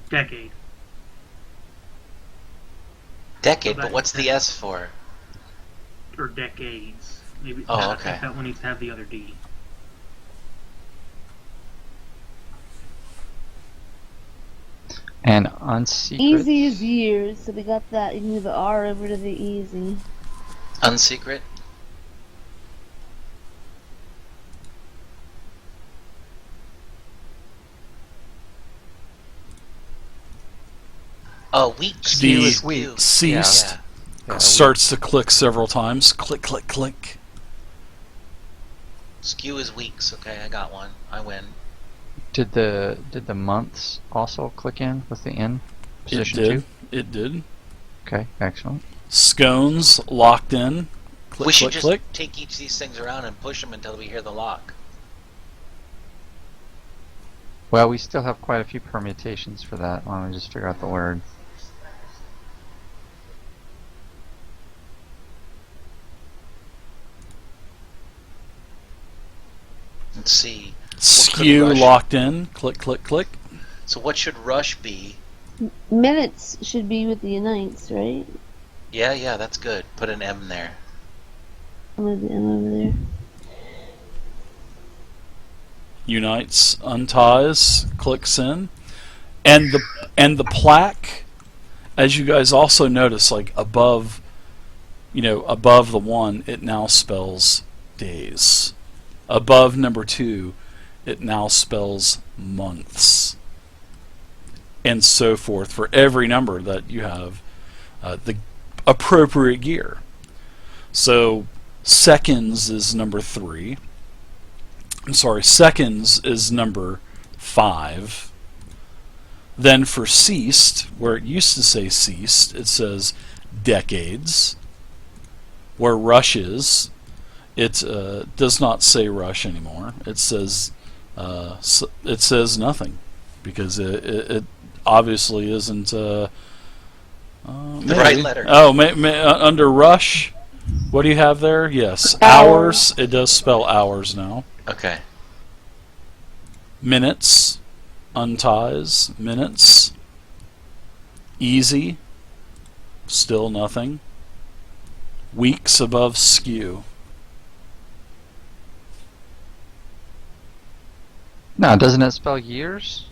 Decade. So Decade, but that what's the S for? or decades. Maybe Oh, I okay. think that one needs to have the other D. And unsecret. Easy is years, so we got that. You can move the R over to the easy. Unsecret? Oh, weeks. Skew is weeks. Ceased Yeah, starts to click several times. Click, click, click. Skew is weeks. Okay, I got one. I win. Did the months also click in with the N position It did. too? It did. Okay, excellent. Scones locked in. Click, We should click, just click. take each of these things around and push them until we hear the lock. Well, we still have quite a few permutations for that. Why don't we just figure out the word? Let's see. Skew rush- locked in. Click, click, click. So what should rush be? Minutes should be with the unites, right? Yeah, that's good. Put an M there. I'm gonna do M over there. Unites, unties, clicks in, and the plaque, as you guys also notice, like above, above the 1, it now spells days. Above number 2, it now spells months, and so forth for every number that you have the appropriate gear. So seconds is number 3. I'm sorry, seconds is number 5. Then for ceased, where it used to say ceased, it says decades. Where rush is, it does not say rush anymore. It says nothing, because it obviously isn't The right letter. Oh, under rush, what do you have there? Yes, hours. It does spell hours now. Okay. Minutes, unties, minutes. Easy, still nothing. Weeks above skew. No, doesn't it spell years?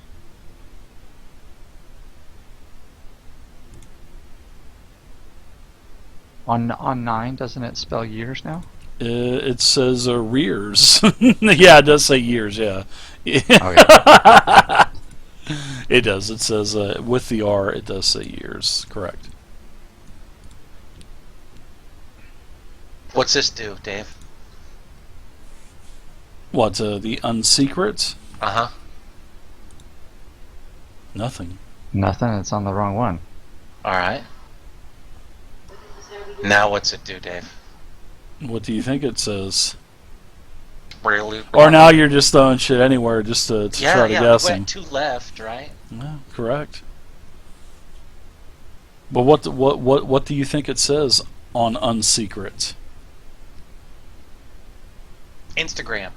On 9, doesn't it spell years now? It says arrears. Yeah, it does say years. Yeah. Okay. It does. It says with the R, it does say years. Correct. What's this do, Dave? What, the unsecret? Uh-huh. Nothing. Nothing. It's on the wrong one. Alright. Now what's it do, Dave? What do you think it says? Really? Or now you're just throwing shit anywhere just to try to we guessing. went 2 left, right? Yeah, correct. But what do you think it says on unsecret? Instagram.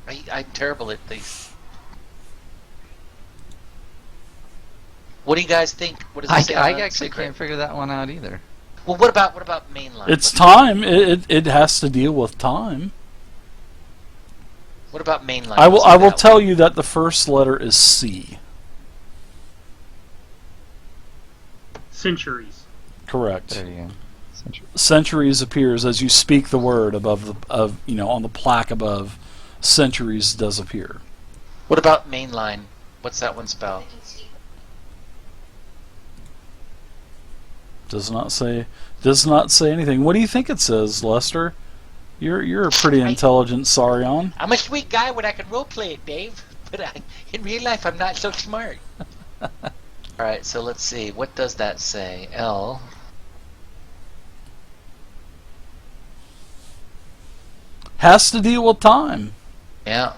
I'm terrible at these. What do you guys think? What does it say I on actually Secret? can't figure that one out either. Well, what about mainline? It's time. It has to deal with time. What about mainline? I will What's that tell one? you that the first letter is C. Centuries. Correct. There you go. Centuries appears as you speak the word above on the plaque above. Centuries does appear. What about mainline? What's that one spell? Does not say anything. What do you think it says, Lester? You're a pretty intelligent Saurion. I'm a sweet guy when I can roleplay it, Dave. But in real life, I'm not so smart. Alright, so let's see. What does that say? L. Has to deal with time. Yeah.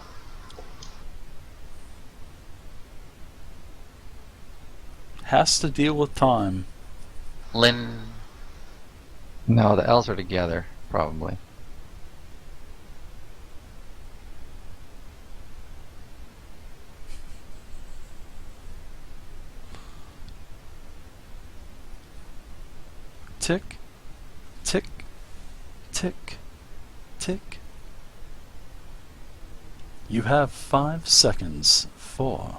Has to deal with time. Lin. No, the L's are together, probably. Tick, tick, tick, tick. You have 5 seconds. 4,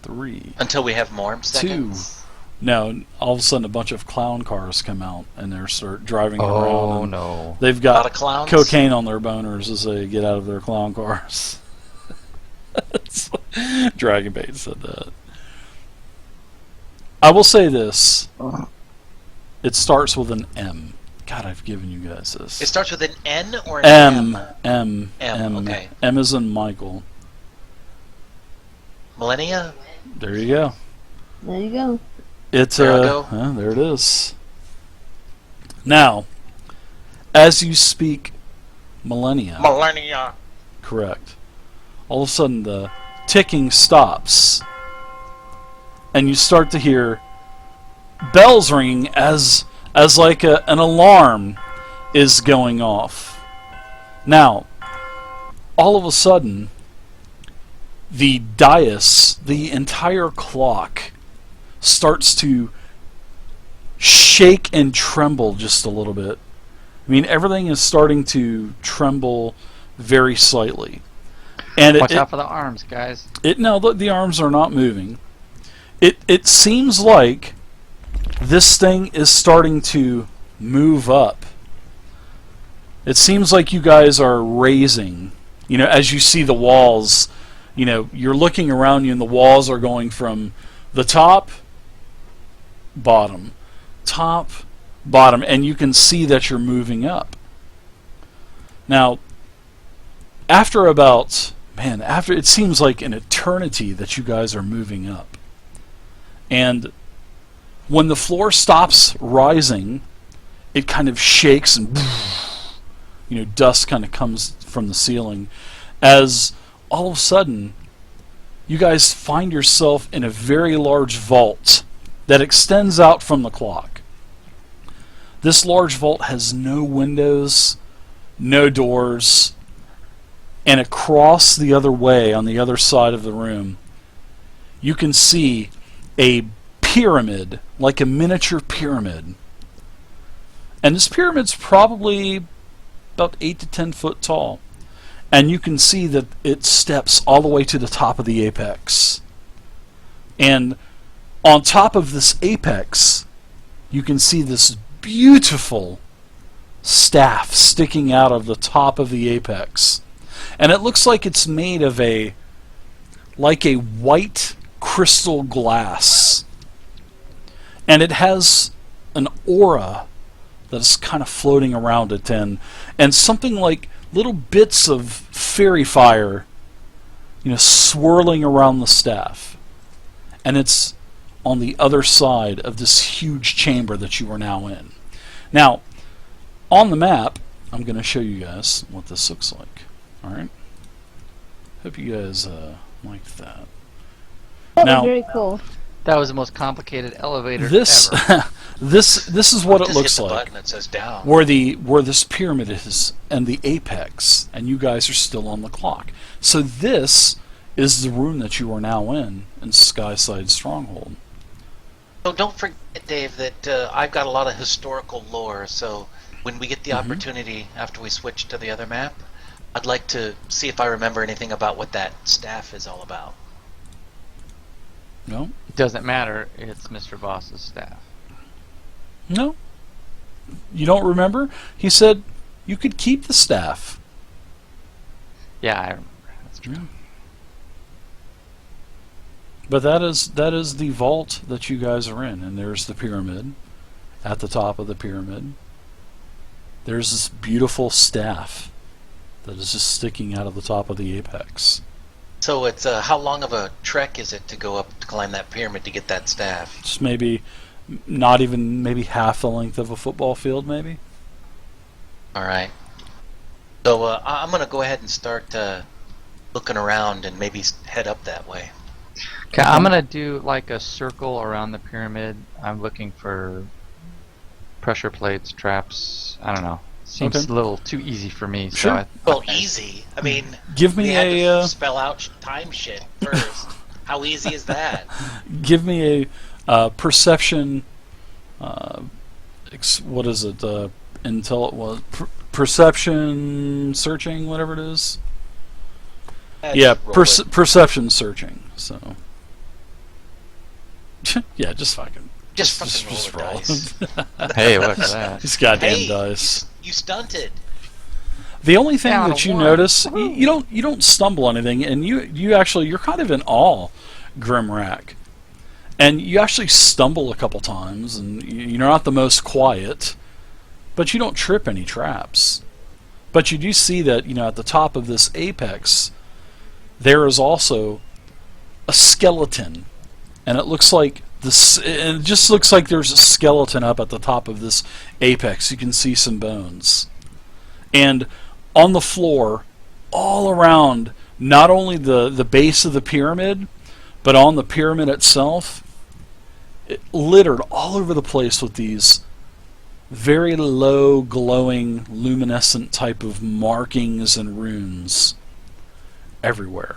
3, Until we have more 2. seconds. No, all of a sudden a bunch of clown cars come out and they start driving around. Oh and no. They've A lot got of clowns. cocaine on their boners as they get out of their clown cars. Dragon Bait said that. I will say this. It starts with an M. God, I've given you guys this. It starts with an N or an M. M, okay. M is in Michael. Millennia? There you go. There you go. It's There I go. there it is. Now, as you speak millennia, Millennia. correct. All of a sudden the ticking stops and you start to hear bells ringing as like an alarm is going off. Now, all of a sudden the dais, the entire clock, starts to shake and tremble just a little bit. I mean, everything is starting to tremble very slightly. And Watch out for the arms, guys. no, the arms are not moving. It seems like this thing is starting to move up. It seems like you guys are raising. You know, as you see the walls, you know, you're looking around you and the walls are going from the top, bottom, top, bottom, and you can see that you're moving up. Now, after it seems like an eternity that you guys are moving up. And when the floor stops rising, it kind of shakes and you know, dust kind of comes from the ceiling as all of a sudden you guys find yourself in a very large vault that extends out from the clock. This large vault has no windows, no doors, and across the other way on the other side of the room you can see a pyramid, like a miniature pyramid. And this pyramid's probably about 8 to 10 foot tall. And you can see that it steps all the way to the top of the apex. And on top of this apex, you can see this beautiful staff sticking out of the top of the apex. And it looks like it's made of a white crystal glass. And it has an aura that is kind of floating around it, and something like little bits of fairy fire, you know, swirling around the staff. And it's on the other side of this huge chamber that you are now in. Now, on the map, I'm going to show you guys what this looks like. Alright? Hope you guys liked that. That Now, was very cool. That was the most complicated elevator this ever. this is what it Just looks hit the like. button that says down. Where this pyramid is and the apex, and you guys are still on the clock. So this is the room that you are now in Skyside Stronghold. So don't forget, Dave, that I've got a lot of historical lore, so when we get the opportunity after we switch to the other map, I'd like to see if I remember anything about what that staff is all about. No? It doesn't matter. It's Mr. Boss's staff. No? You don't remember? He said you could keep the staff. Yeah, I remember. That's true. Yeah. But that is the vault that you guys are in, and there's the pyramid. At the top of the pyramid, there's this beautiful staff that is just sticking out of the top of the apex. So it's how long of a trek is it to go up to climb that pyramid to get that staff? Just maybe, not even maybe half the length of a football field, maybe. All right. So I'm gonna go ahead and start looking around and maybe head up that way. Okay, I'm gonna do like a circle around the pyramid. I'm looking for pressure plates, traps. I don't know. Seems Okay. a little too easy for me. Sure. So Well, easy. I mean, Give we me had a to spell out time shit first. How easy is that? give me a perception what is it? Until it was perception searching, whatever it is. Yeah, perception searching. So yeah, just fucking Just fucking roll the dice. Hey, look at that. these goddamn Hey, dice. You stunted. The only thing Down that a you one. notice, you don't stumble anything, and you're kind of in awe, Grimrack, and you actually stumble a couple times, and you're not the most quiet, but you don't trip any traps. But you do see that at the top of this apex, there is also a skeleton, and it looks like this. And it just looks like there's a skeleton up at the top of this apex. You can see some bones, and on the floor, all around, not only the base of the pyramid, but on the pyramid itself, littered all over the place with these very low, glowing, luminescent type of markings and runes everywhere.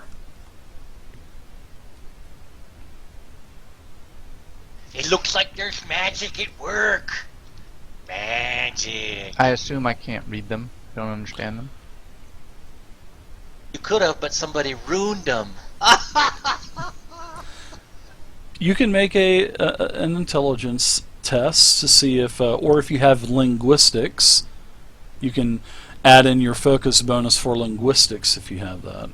It looks like there's magic at work. Magic. I assume I can't read them. Don't understand them. You could have, but somebody ruined them. You can make an intelligence test to see if, or if you have linguistics, you can add in your focus bonus for linguistics if you have that.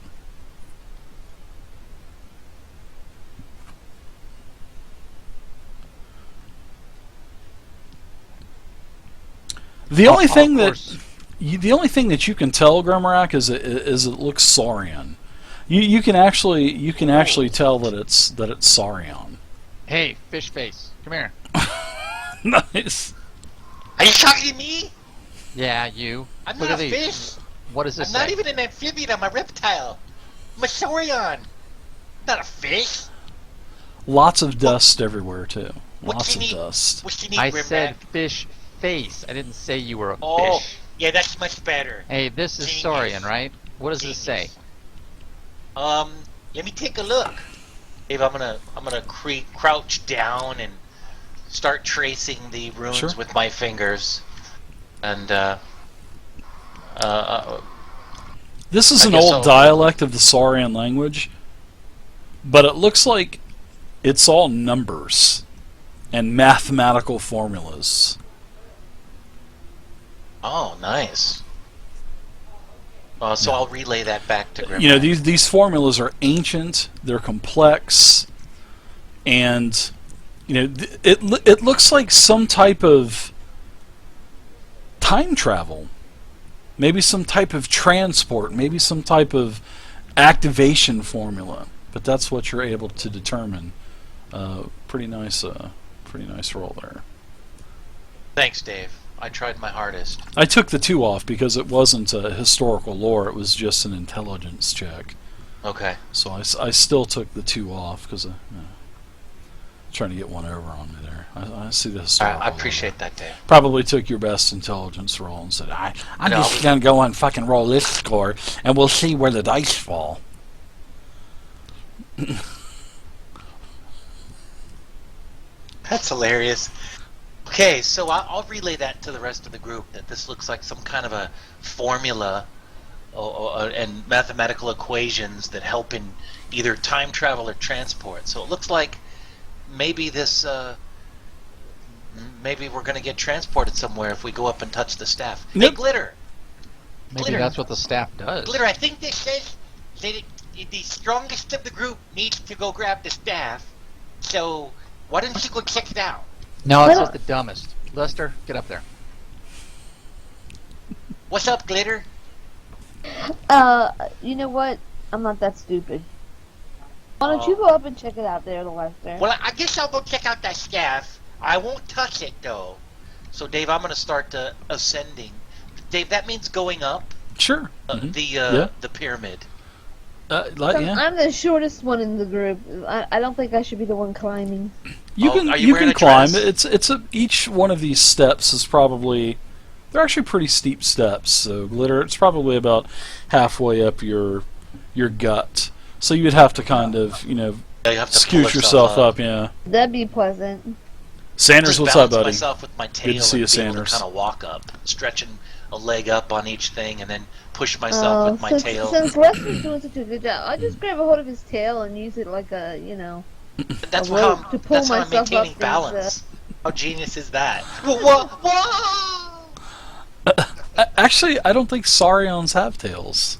The only thing that you can tell, Grimrack, is it looks Saurian. You can actually tell that it's Saurian. Hey, fish face, come here. Nice. Are you talking to me? Yeah, you. I'm Look not at a these. fish. What does this I'm not say? even an amphibian. I'm a reptile. I'm a saurian. Not a fish. Lots of dust everywhere too. What Lots you of need? dust. What you need, I Grimrack? said fish face. I didn't say you were a Oh, fish. yeah, that's much better. Hey, this is Genius. Saurian, right? What does this say? Let me take a look. Dave, I'm gonna crouch down and start tracing the runes Sure. with my fingers, and This is I an guess old I'll- dialect of the Saurian language, but it looks like it's all numbers and mathematical formulas. oh, nice. So I'll relay that back to Grimrack. These formulas are ancient, they're complex, and it looks like some type of time travel. Maybe some type of transport, maybe some type of activation formula. But that's what you're able to determine. Pretty nice roll there. Thanks, Dave. I tried my hardest. I took the 2 off because it wasn't a historical lore, it was just an intelligence check. Okay. So I still took the 2 off because trying to get one over on me there. I see the historical I lore. appreciate that, Dave. Probably took your best intelligence roll and said, I'm No, just going to go and fucking roll this score and we'll see where the dice fall. That's hilarious. Okay, so I'll relay that to the rest of the group, that this looks like some kind of a formula and mathematical equations that help in either time travel or transport. So it looks like maybe this, maybe we're going to get transported somewhere if we go up and touch the staff. Hey, Yep. Glitter! Maybe Glitter. that's what the staff does. Glitter, I think this says that the strongest of the group needs to go grab the staff. So why don't you go check it out? No, it Well- says the dumbest. Lester, get up there. What's up, Glitter? You know what? I'm not that stupid. Why don't you go up and check it out there, Lester? Well, I guess I'll go check out that staff. I won't touch it, though. So, Dave, I'm going to start ascending. Dave, that means going up Sure. Mhm. the pyramid. Yeah. I'm the shortest one in the group. I don't think I should be the one climbing. You Oh, can are you you wearing can a climb. dress? Each one of these steps is probably, they're actually pretty steep steps. So Glitter, it's probably about halfway up your gut. So you would have to kind of Yeah, you have to pull scoot yourself up. Yeah. That'd be pleasant. Sanders, Just what's balance up, buddy? myself with my Good tail to see you, and be able Sanders. to kind of walk up, stretching a leg up on each thing, and then push myself with my tail. Since Lester's doing such a good job, I just grab a hold of his tail and use it like a, That's a how rope to I'm, pull that's how I'm myself up maintaining these, balance. How genius is that? Whoa! Actually, I don't think Saurians have tails.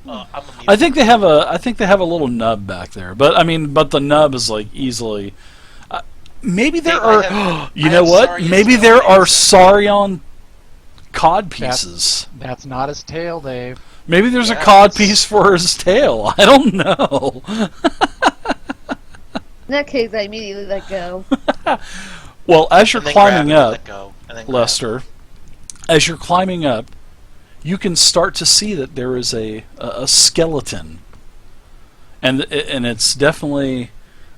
I'm a I think they have a little nub back there, but the nub is like easily. Maybe there Dave, I are. have- You I know have what? Saurians Maybe now, there Dave, are so- Saurian cod pieces. That's not his tail, Dave. Maybe there's a Yes. cod piece for his tail. I don't know. In that case, I immediately let go. Well, as you're and then grab climbing it and up, let go, and then grab it. Lester, as you're climbing up, you can start to see that there is a skeleton, and it's definitely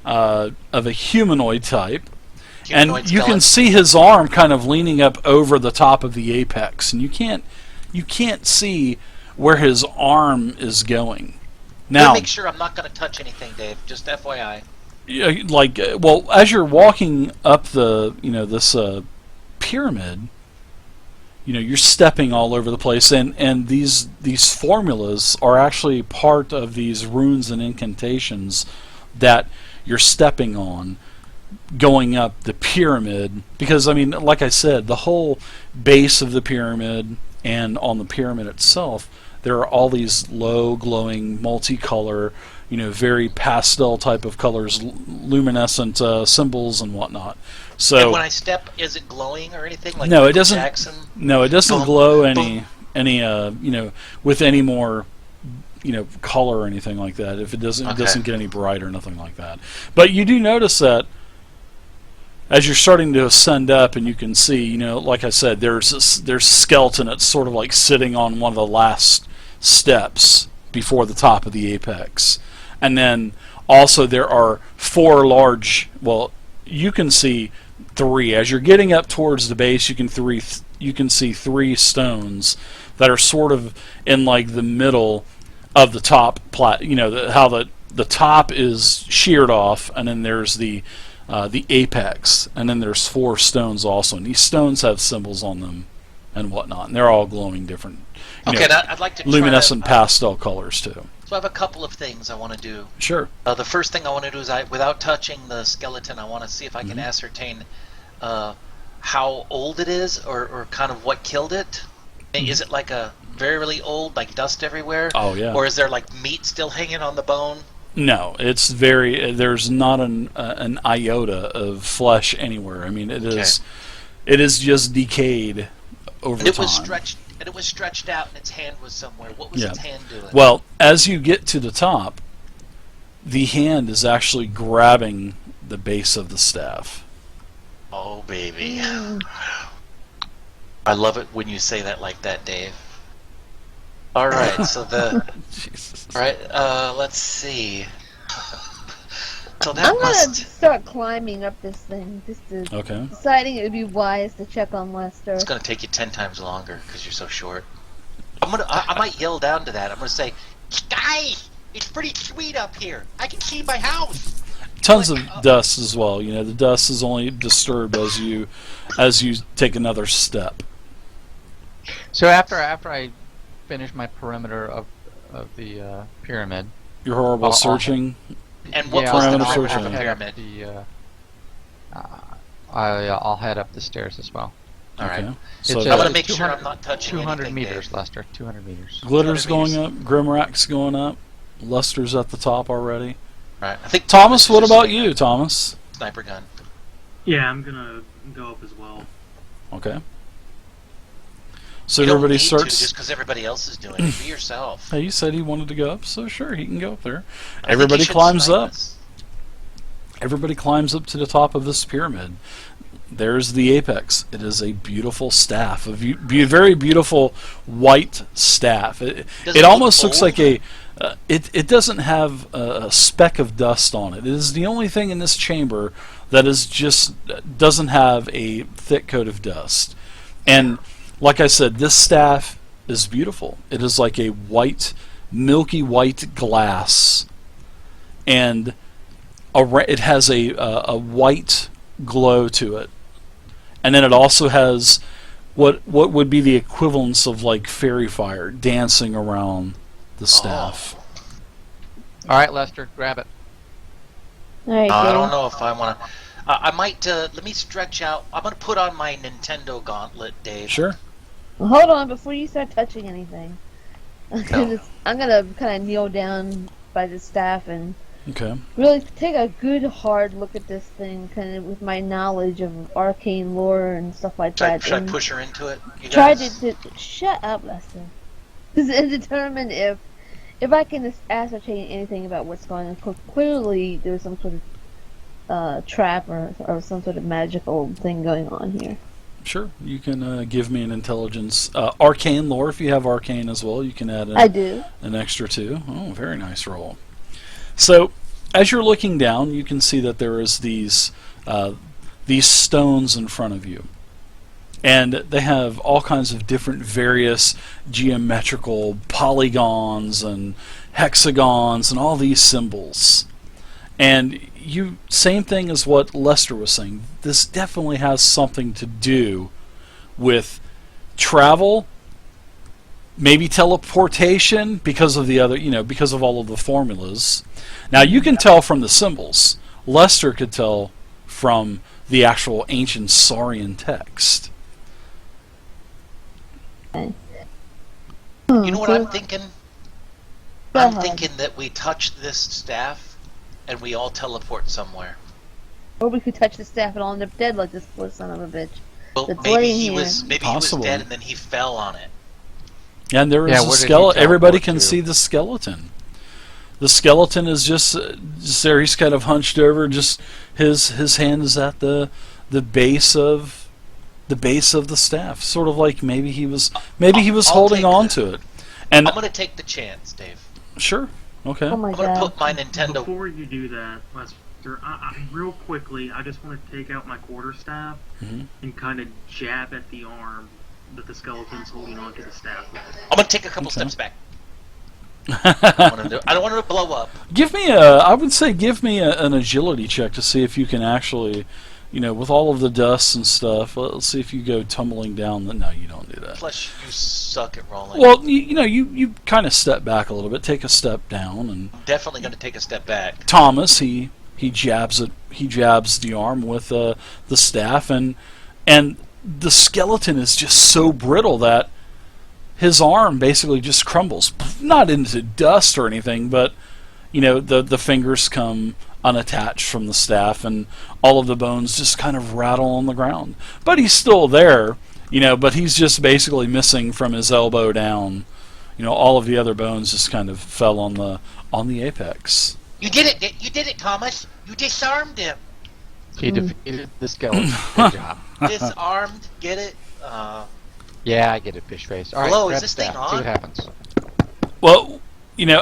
of a humanoid type. Humanoid And you skeleton. can see his arm kind of leaning up over the top of the apex, and you can't see where his arm is going. Let Now, me make sure I'm not going to touch anything, Dave. Just FYI. well, as you're walking up this pyramid, you're stepping all over the place, and these formulas are actually part of these runes and incantations that you're stepping on going up the pyramid, because like I said, the whole base of the pyramid and on the pyramid itself, there are all these low glowing multicolor, very pastel type of colors, luminescent symbols and whatnot. So And when I step, is it glowing or anything? Like no, it Michael doesn't. Jackson? No, it doesn't Boom, glow boom. any with any more color or anything like that. If it doesn't, Okay. it doesn't get any brighter, nothing like that. But you do notice that as you're starting to ascend up, and you can see, like I said, there's skeleton. It's sort of like sitting on one of the last steps before the top of the apex, and then also there are four large. Well, you can see three as you're getting up towards the base. You can see three stones that are sort of in like the middle of the top how the top is sheared off, and then there's the apex, and then there's four stones also, and these stones have symbols on them and whatnot, and they're all glowing different Okay, now I'd like to luminescent try to, pastel colors too. So I have a couple of things I want to do. Sure. The first thing I want to do is, without touching the skeleton, I want to see if I can ascertain how old it is, or kind of what killed it. Is it like a very, really old, like dust everywhere? Oh yeah. Or is there like meat still hanging on the bone? No, it's very. There's not an iota of flesh anywhere. It is just decayed over And it time. was stretched. And it was stretched out, and its hand was somewhere. What was its hand doing? Well, as you get to the top, the hand is actually grabbing the base of the staff. Oh, baby. I love it when you say that like that, Dave. All right, so Jesus. all right, let's see. So that I'm gonna must. start climbing up this thing, just to Okay. deciding it would be wise to check on Lester. It's gonna take you 10 times longer because you're so short. I might yell down to that. I'm gonna say, "Guys, it's pretty sweet up here. I can see my house." Tons of dust as well. The dust is only disturbed as you take another step. So after I finish my perimeter of the pyramid, Your horrible I'll- searching. And what yeah, was the Perimeter perimeter searching. of the head up pyramid? I'll head up the stairs as well. All right. Okay. It's So I'm gonna it's make sure 200 I'm not touching 200 anything, meters, Dave. Lester. 200 meters. glitter's 200 going up. Grimrack's going up. Luster's at the top already. All right. I think Thomas, what is about just you, Thomas? Sniper gun. Yeah, I'm gonna go up as well. Okay. So You don't everybody need to starts. just because everybody else is doing it. Be yourself. Hey, you said he wanted to go up, so sure, he can go up there. I think Everybody you should climbs snipe up. us. Everybody climbs up to the top of this pyramid. There's the apex. It is a beautiful staff, very beautiful white staff. Does It it look almost looks old? like it doesn't have a speck of dust on it. It is the only thing in this chamber that is just doesn't have a thick coat of dust. And like I said, this staff is beautiful. It is like a white, milky white glass, and it has a white glow to it, and then it also has what would be the equivalence of like fairy fire dancing around the staff. All right, Lester, grab it. Alright, I Dave. don't know if I want to. I might. Let me stretch out. I'm going to put on my Nintendo gauntlet, Dave. Sure. Well, hold on before you start touching anything. No. I'm gonna kind of kneel down by the staff and Okay. really take a good hard look at this thing, kind of with my knowledge of arcane lore and stuff like that. Should I and push her into it? You try guys? to shut up, Lester. And determine if I can ascertain anything about what's going on. 'Cause clearly, there's some sort of trap or some sort of magical thing going on here. Sure. You can give me an intelligence arcane lore if you have arcane as well. You can add I do. an extra 2. Oh, very nice roll. So, as you're looking down, you can see that there is these stones in front of you, and they have all kinds of different various geometrical polygons and hexagons and all these symbols. And same thing as what Lester was saying. This definitely has something to do with travel. Maybe teleportation because of the other, because of all of the formulas. Now you can tell from the symbols. Lester could tell from the actual ancient Saurian text. You know what I'm thinking? Go I'm ahead. thinking that we touch this staff and we all teleport somewhere. Or we could touch the staff and all end up dead like this poor son of a bitch. Well, That's maybe laying he here. was Possible. dead and then he fell on it. And there is Yeah, a where did he skeleton. Everybody teleport can to? see the skeleton. The skeleton is just there. He's kind of hunched over. Just his hand is at the base of the staff. Sort of like maybe he was I'll holding take on it. to it. And I'm going to take the chance, Dave. sure, okay. Oh my I'm going to god. put my Nintendo. Before you do that, Lester, real quickly, I just want to take out my quarterstaff Mhm. and kind of jab at the arm that the skeleton's holding onto the staff with. I'm going to take a couple Okay. steps back. I don't want him to blow up. I would say give me an agility check to see if you can actually, with all of the dust and stuff. Let's see if you go tumbling down. No, you don't do that. Plus, you suck at rolling. Well, you kind of step back a little bit, take a step down, and I'm definitely going to take a step back. Thomas he jabs the arm with the staff, and the skeleton is just so brittle that his arm basically just crumbles, not into dust or anything, but the fingers come unattached from the staff, and all of the bones just kind of rattle on the ground. But he's still there, but he's just basically missing from his elbow down. All of the other bones just kind of fell on the apex. You did it! You did it, Thomas! You disarmed him! He defeated the skeleton. Good job. Disarmed, get it? Yeah, I get it, fish face. All right, Hello, grab is this staff. thing See on? what happens. Well,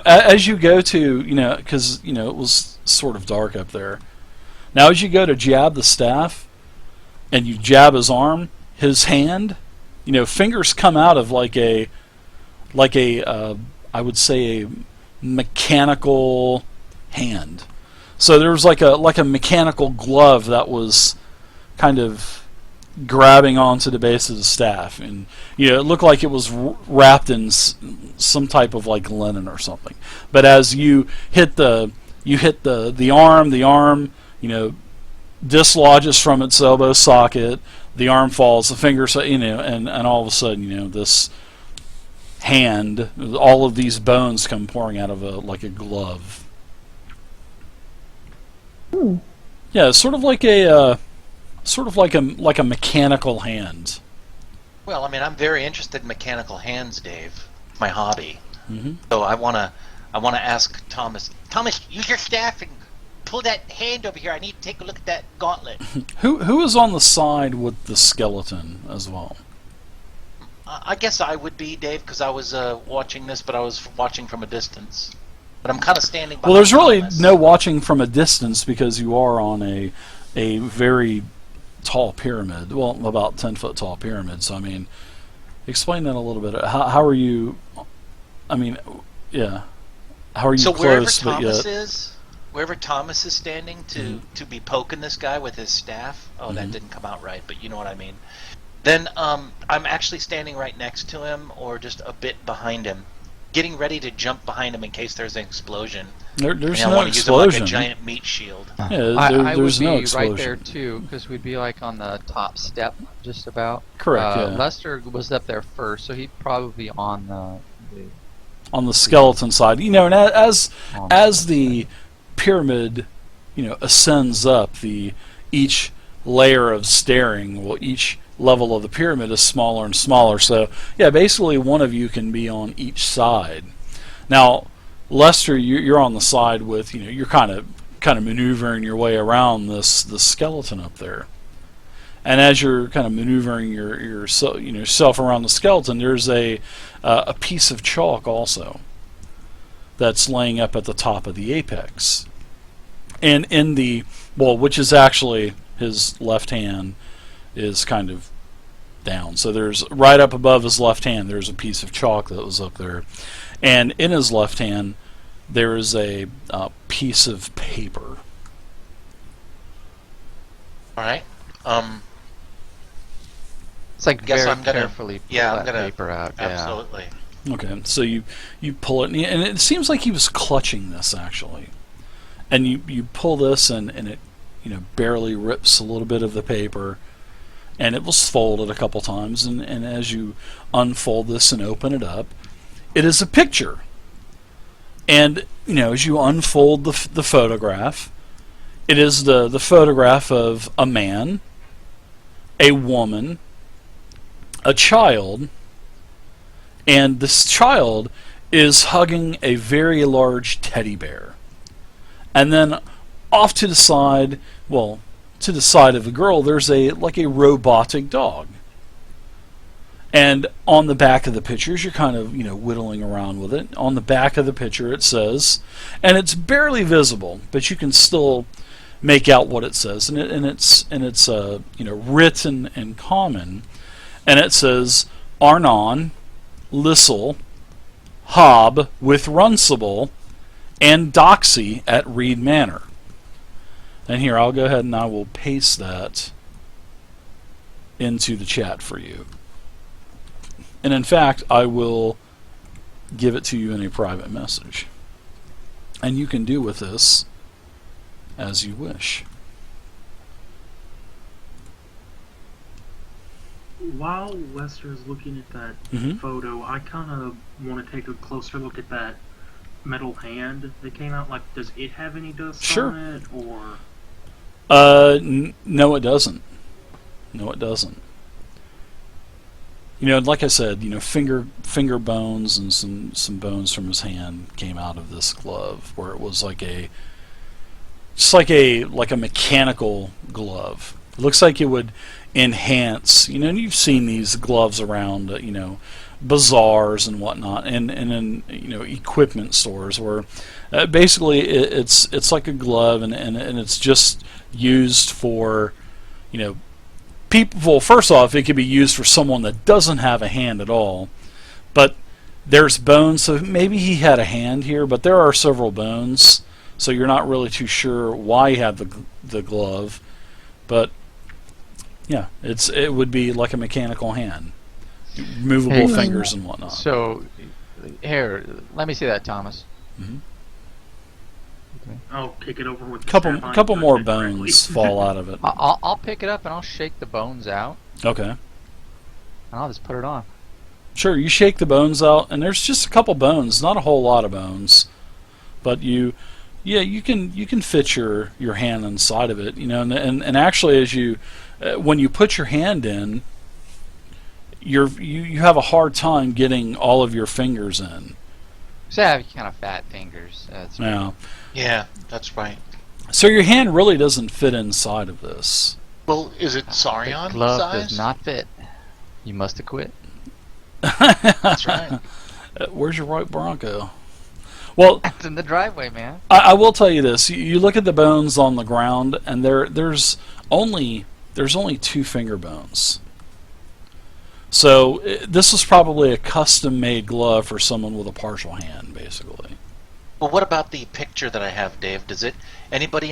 as you go to, because, it was sort of dark up there. Now, as you go to jab the staff, and you jab his arm, his hand, fingers come out of like a I would say a mechanical hand. So there was like a mechanical glove that was kind of grabbing onto the base of the staff, and it looked like it was wrapped in some type of like linen or something. But as you hit the arm, dislodges from its elbow socket, the arm falls, the fingers, and all of a sudden, this hand, all of these bones come pouring out of a glove. Yeah, it's sort of like a mechanical hand. Well, I'm very interested in mechanical hands, Dave. It's my hobby. Mm-hmm. So I wanna ask Thomas. Thomas, use your staff and pull that hand over here. I need to take a look at that gauntlet. Who is on the side with the skeleton as well? I guess I would be, Dave, because I was watching this, but I was watching from a distance. But I'm kind of standing behind Well, there's really Thomas. no watching from a distance because you are on a very tall pyramid. Well, about 10-foot tall pyramid. So explain that a little bit. How are you? Yeah. How are you So wherever close? But Thomas yet? is, wherever Thomas is standing to be poking this guy with his staff. Oh, that didn't come out right, but you know what I mean. Then I'm actually standing right next to him, or just a bit behind him, getting ready to jump behind him in case there's an explosion. There's and I no want to use him like a explosion. giant meat shield. Yeah, I would there's be no right explosion. there too, because we'd be like on the top step, just about. Correct, yeah. Lester was up there first, so he'd probably be on On the skeleton side, you know, and on as the pyramid, you know, ascends up, each layer of staring, well, each level of the pyramid is smaller and smaller. So yeah, basically one of you can be on each side. Now, Lester, you're on the side with, you know, you're kind of maneuvering your way around the skeleton up there. And as you're kind of maneuvering yourself around the skeleton, there's a piece of chalk also that's laying up at the top of the apex. And which is actually his left hand is kind of down. So there's right up above his left hand, there's a piece of chalk that was up there. And in his left hand, there is a piece of paper. All right. It's like Guess very I'm gonna- carefully pull yeah, I'm that gonna- paper out. Absolutely. Okay, so you pull it, and it seems like he was clutching this actually. And you pull this, and it, you know, barely rips a little bit of the paper, and it was folded a couple times. And as you unfold this and open it up, it is a picture. And you know, as you unfold the photograph, it is the photograph of a man, a woman, a child, and this child is hugging a very large teddy bear. And then off to the side, well, to the side of the girl, there's a robotic dog. And on the back of the pictures, you're kind of, you know, whittling around with it. On the back of the picture it says, and it's barely visible, but you can still make out what it says, and it's you know, written in common, and it says Arnon, Lissel, Hob with Runcible, and Doxy at Reed Manor. And here, I'll go ahead and I will paste that into the chat for you. And in fact, I will give it to you in a private message. And you can do with this as you wish. While Lester's looking at that photo, I kind of want to take a closer look at that metal hand that came out. Like, does it have any dust on it, or? No, it doesn't. No, it doesn't. You know, like I said, you know, finger bones and some bones from his hand came out of this glove, where it was like a mechanical glove. It looks like it would enhance, you know, and you've seen these gloves around, you know, bazaars and whatnot, and in, you know, equipment stores, where basically it's like a glove, and it's just used for, you know, people. Well, first off, it could be used for someone that doesn't have a hand at all, but there's bones, so maybe he had a hand here, but there are several bones, so you're not really too sure why he had the glove, but yeah, it would be like a mechanical hand, movable fingers and whatnot. So, here, let me see that, Thomas. I'll kick it over with the couple more bones fall out of it. I'll pick it up and I'll shake the bones out, Okay. and I'll just put it on. Sure, you shake the bones out, and there's just a couple bones, not a whole lot of bones, but you can fit your hand inside of it, you know, and actually, as you when you put your hand in, you have a hard time getting all of your fingers in. So I have kind of fat fingers. Now, Yeah, that's right. so your hand really doesn't fit inside of this. Well, is it the Saurian glove size? does not fit. You must have quit. That's right. Where's your white Bronco? Well, It's in the driveway, man. I will tell you this: you look at the bones on the ground, and there's only 2 finger bones. So this was probably a custom-made glove for someone with a partial hand, basically. Well, what about the picture that I have, Dave? Does it anybody